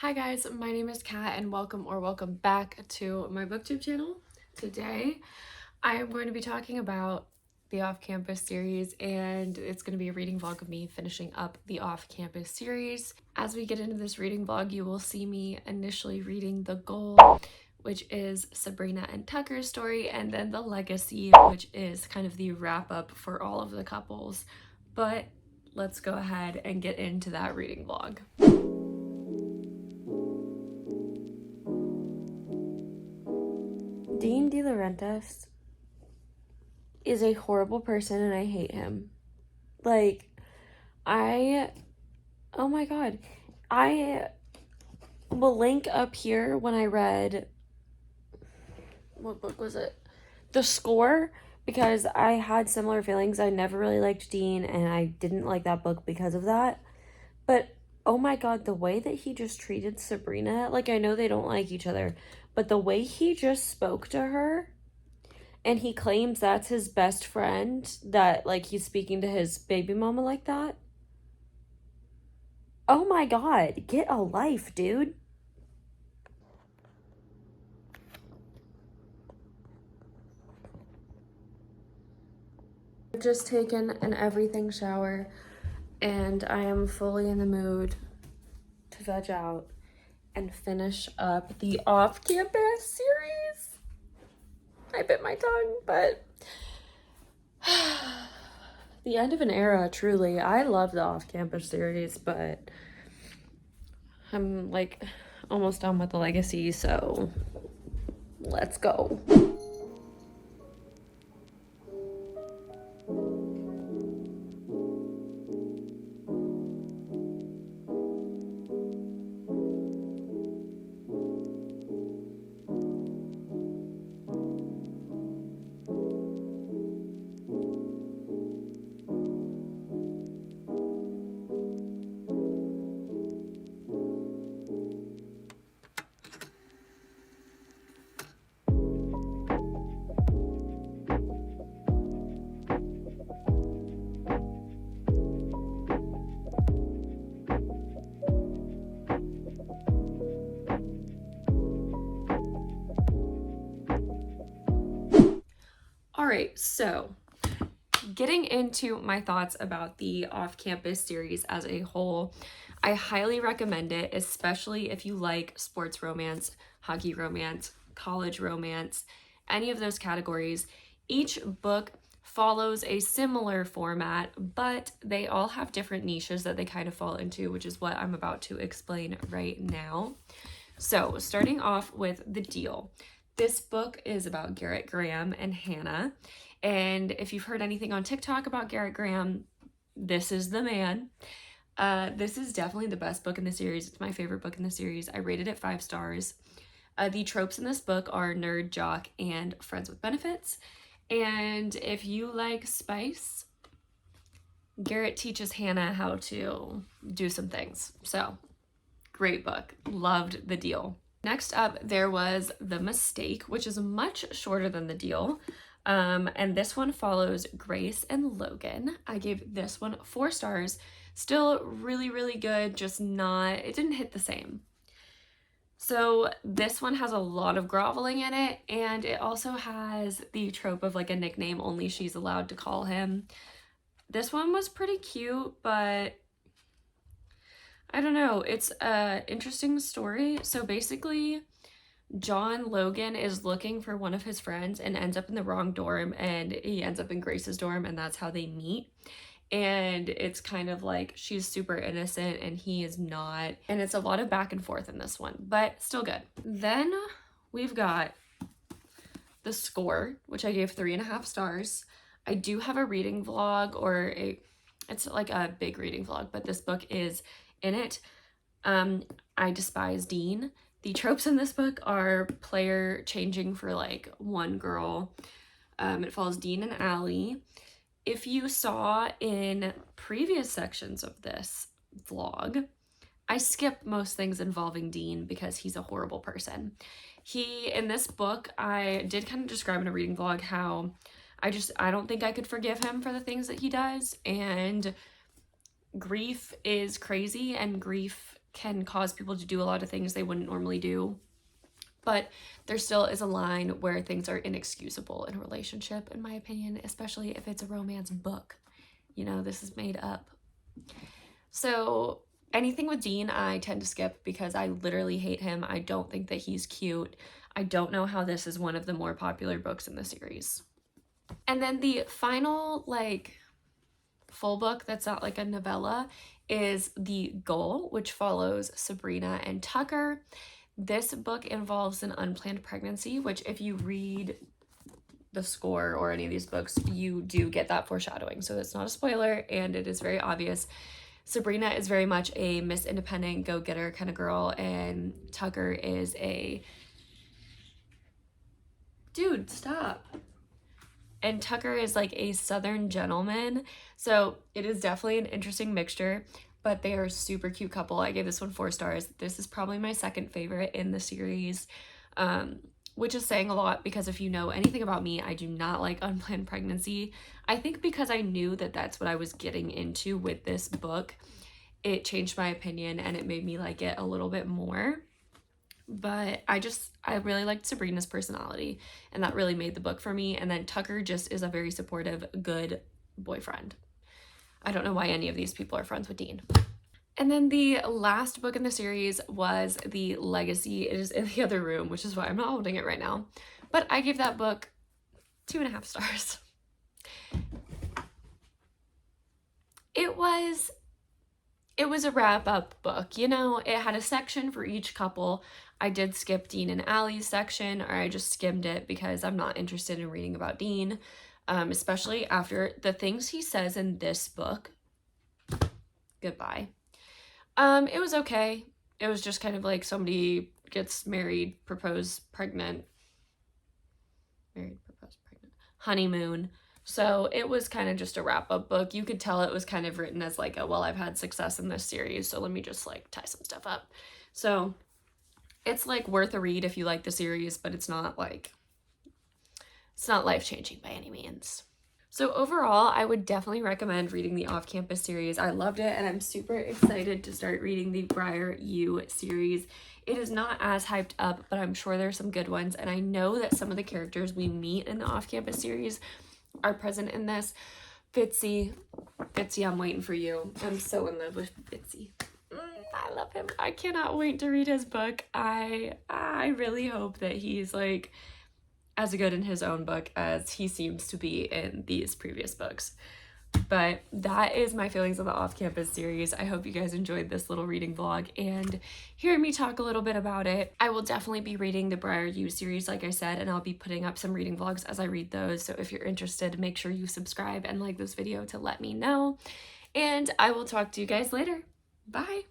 Hi guys, my name is Kat and welcome back to my booktube channel. Today I am going to be talking about the off-campus series, and it's going to be a reading vlog of me finishing up the off-campus series. As we get into this reading vlog, you will see me initially reading The Goal, which is Sabrina and Tucker's story, and then The Legacy, which is kind of the wrap-up for all of the couples. But let's go ahead and get into that reading vlog. Dean De Laurentiis is a horrible person and I hate him. Oh my god. I will link up here when I read, what book was it? The Score, because I had similar feelings. I never really liked Dean and I didn't like that book because of that. But oh my god, the way that he just treated Sabrina, I know they don't like each other, but the way he just spoke to her, and he claims that's his best friend, that he's speaking to his baby mama like that. Oh my god, get a life, dude. I've just taken an everything shower and I am fully in the mood to veg out and finish up the off-campus series. I bit my tongue, but the end of an era, truly. I love the off-campus series, but I'm almost done with The Legacy, so let's go. Alright, so getting into my thoughts about the off-campus series as a whole, I highly recommend it, especially if you like sports romance, hockey romance, college romance, any of those categories. Each book follows a similar format, but they all have different niches that they kind of fall into, which is what I'm about to explain right now. So, starting off with The Deal. This book is about Garrett Graham and Hannah. And if you've heard anything on TikTok about Garrett Graham, this is the man. This is definitely the best book in the series. It's my favorite book in the series. I rated it 5 stars. The tropes in this book are nerd, jock, and friends with benefits. And if you like spice, Garrett teaches Hannah how to do some things. So, great book. Loved The Deal. Next up, there was The Mistake, which is much shorter than The Deal. And this one follows Grace and Logan. I gave this one 4 stars. Still really, really good, just it didn't hit the same. So this one has a lot of groveling in it, and it also has the trope of a nickname only she's allowed to call him. This one was pretty cute, but I don't know. It's an interesting story. So basically, John Logan is looking for one of his friends and ends up in the wrong dorm, and he ends up in Grace's dorm, and that's how they meet. And it's kind of she's super innocent and he is not. And it's a lot of back and forth in this one, but still good. Then we've got The Score, which I gave 3.5 stars. I do have a reading vlog, it's a big reading vlog, but this book is in it. I despise Dean. The tropes in this book are player changing for one girl. It follows Dean and Allie. If you saw in previous sections of this vlog, I skip most things involving Dean because he's a horrible person. In this book, I did kind of describe in a reading vlog how I don't think I could forgive him for the things that he does, and grief is crazy and grief can cause people to do a lot of things they wouldn't normally do. But there still is a line where things are inexcusable in a relationship, in my opinion, especially if it's a romance book. You know, this is made up. So anything with Dean, I tend to skip because I literally hate him. I don't think that he's cute. I don't know how this is one of the more popular books in the series. And then the final, like, full book that's not like a novella is The Goal, which follows Sabrina and Tucker. This book involves an unplanned pregnancy, which if you read the score or any of these books, you do get that foreshadowing. So it's not a spoiler, and it is very obvious. Sabrina is very much a Miss Independent, go-getter kind of girl, and Tucker is a... Dude, stop. And Tucker is like a Southern gentleman. So it is definitely an interesting mixture, but they are a super cute couple. I gave this one 4 stars. This is probably my second favorite in the series, which is saying a lot because if you know anything about me, I do not like unplanned pregnancy. I think because I knew that that's what I was getting into with this book, it changed my opinion and it made me like it a little bit more. But I really liked Sabrina's personality, and that really made the book for me. And then Tucker just is a very supportive, good boyfriend. I don't know why any of these people are friends with Dean. And then the last book in the series was The Legacy. It is in the other room, which is why I'm not holding it right now. But I gave that book 2.5 stars. It was a wrap-up book. You know, it had a section for each couple. I did skip Dean and Allie's section, or I just skimmed it because I'm not interested in reading about Dean, especially after the things he says in this book. Goodbye. It was okay. It was just kind of like somebody gets married, proposed, pregnant. Married, proposed, pregnant. Honeymoon. So it was kind of just a wrap-up book. You could tell it was kind of written as like a, well, I've had success in this series, so let me just like tie some stuff up. So it's like worth a read if you like the series, but it's not life-changing by any means. So overall, I would definitely recommend reading the Off-Campus series. I loved it, and I'm super excited to start reading the Briar U series. It is not as hyped up, but I'm sure there's some good ones, and I know that some of the characters we meet in the Off-Campus series are present in this. Fitzy, I'm waiting for you. I'm so in love with Fitzy. I love him. I cannot wait to read his book. I really hope that he's like as good in his own book as he seems to be in these previous books. But that is my feelings on the Off-Campus series. I hope you guys enjoyed this little reading vlog and hearing me talk a little bit about it. I will definitely be reading the Briar U series, like I said, and I'll be putting up some reading vlogs as I read those. So if you're interested, make sure you subscribe and like this video to let me know. And I will talk to you guys later. Bye.